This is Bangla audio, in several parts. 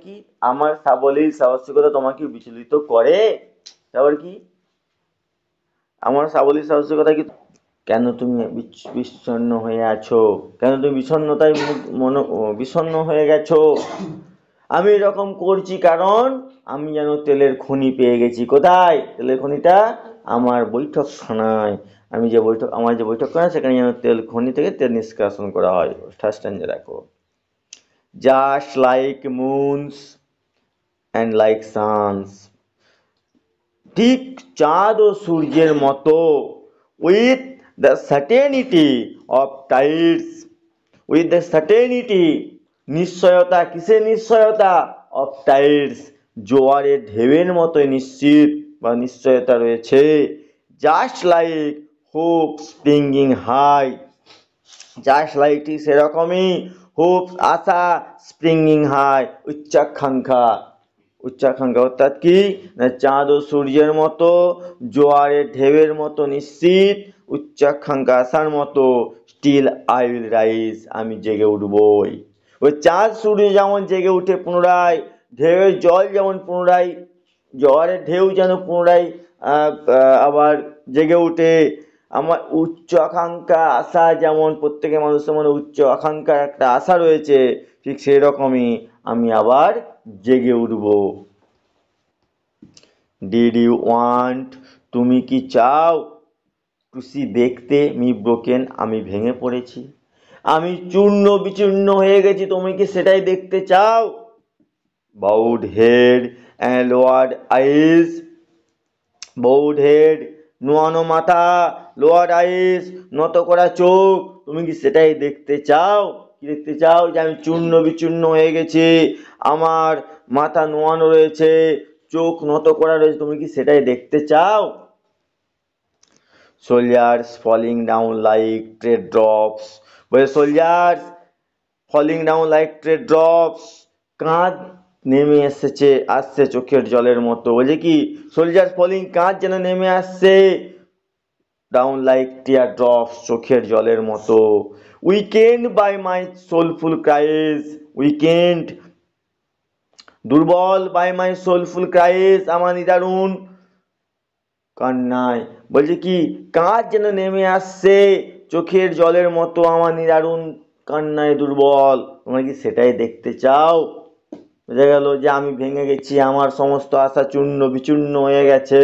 কি আমার সাবলীল সাহসিকতা তোমাকে বিচলিত করে? তারপর কি আমার সাবলীল সাহসিকতা কি? কেন তুমি বিষণ্ণ হয়ে আছো? কেন তুমি বিষণ্ণতায় বিষণ্ণ হয়ে গেছো? আমি এরকম করছি কারণ আমি যেন তেলের খনি পেয়ে গেছি। কোথায় তেলের খনিটা? আমার বৈঠকখানায়। আমার যে বৈঠকখানা, সেখানে যেন তেল খনি থেকে তেল নিষ্কাশন করা হয়। ফার্স্ট স্ট্যান্ডে দেখো, just like moons and like suns, ঠিক চাঁদ ও সূর্যের মতো, with the certainty of tides, with the certainty, নিশ্চয়তা, কিসের নিশ্চয়তা? অফ টাইডস, জোয়ারের ঢেউয়ের মতো নিশ্চিত বা নিশ্চয়তা রয়েছে। Just like hope springing high, just like, ঠিক সেরকমই, হোপ আশা, স্প্রিঙ্গিং হাই উচ্চাকাঙ্ক্ষা, উচ্চাকাঙ্ক্ষা অর্থাৎ কি না, চাঁদ ও সূর্যের মতো, জোয়ারের ঢেউয়ের মতো নিশ্চিত, উচ্চাকাঙ্ক্ষা আশার মতো, স্টিল আই উইল রাইজ, আমি জেগে উঠবই। ওই চাঁদ সূর্য যেমন জেগে উঠে পুনরায়, ঢেউয়ের জল যেমন পুনরায়, জোয়ারের ঢেউ যেন পুনরায় আবার জেগে উঠে, আমার উচ্চ আকাঙ্ক্ষা আশা, যেমন প্রত্যেকের মানুষের মনে উচ্চ আকাঙ্ক্ষার একটা আশা রয়েছে, ঠিক সেই রকমই আমি আবার জেগে উঠব। ডিড ইউ ওয়ান্ট, তুমি কি চাও, টু সি, দেখতে, মি ব্রোকেন, আমি ভেঙে পড়েছি, আমি চূর্ণ বিচূর্ণ হয়ে গেছি, তুমি কি সেটাই দেখতে চাও? Bowed head and lowered eyes, bowed head, নোয়ানো মাথা, লোয়ার আইস, নত করা চোখ, তুমি কি সেটাই দেখতে চাও? কি দেখতে চাও? যে আমি চূর্ণ বিচূর্ণ হয়ে গেছি, আমার মাথা নোয়ানো রয়েছে, চোখ নত করা রয়েছে, তুমি কি সেটাই দেখতে চাও? Soldiers falling down like teardrops, বলে soldiers falling down like teardrops, কাঁধ নেমে এসেছে, আসছে চোখের জলের মতো। বলছে কি, সোলজার ফলিং, কাঁধ যেন নেমে আসছে, ডাউন লাইক টিয়ার ড্রপস, চোখের জলের মতো। Weakened by my soulful cries, weakened, দুর্বল, বাই মাই সোলফুল ক্রাইজ, আমার নিদারুণ কান্নায়। বলছে কি, কাঁধ যেন নেমে আসছে চোখের জলের মতো, আমার নিদারুণ কান্নায় দুর্বল, তোমরা কি সেটাই দেখতে চাও? বোঝা গেল যে আমি ভেঙে গেছি, আমার সমস্ত আশা চূর্ণ বিচূর্ণ হয়ে গেছে,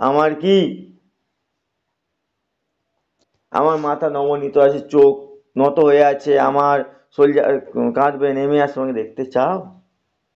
আমার কি, আমার মাথা নমনীত আছে, চোখ নত হয়ে আছে, আমার শরীর কাঁদবে নেমে আসে, তোমাকে দেখতে চাও?